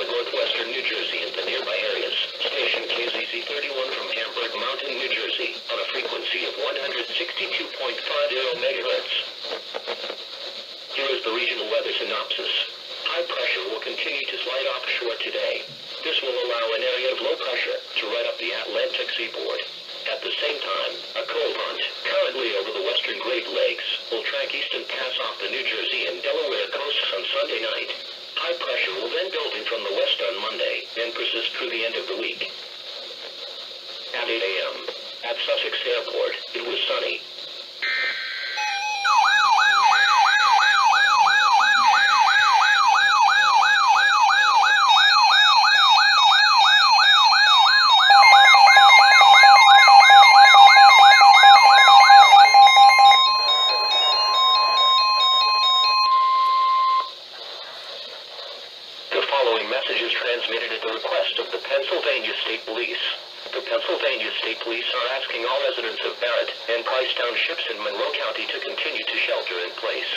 for northwestern New Jersey and the nearby areas. Station KZZ 31 from Hamburg Mountain, New Jersey, on a frequency of 162.50 megahertz. Here is the regional weather synopsis. High pressure will continue to slide offshore today. This will allow an area of low pressure to run up the Atlantic seaboard. At the same time, a cold front, currently over the western Great Lakes, will track east and pass off the New Jersey and Delaware coasts on Sunday night. High pressure will then build in from the west on Monday and persist through the end of the week. At 8 a.m. at Sussex Airport, it was sunny. The following message is transmitted at the request of the Pennsylvania State Police. The Pennsylvania State Police are asking all residents of Barrett and Price Townships in Monroe County to continue to shelter in place.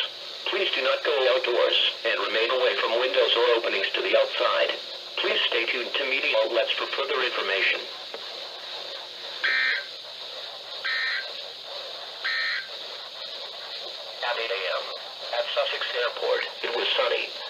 Please do not go outdoors and remain away from windows or openings to the outside. Please stay tuned to media outlets for further information. At 8 a.m. at Sussex Airport, it was sunny.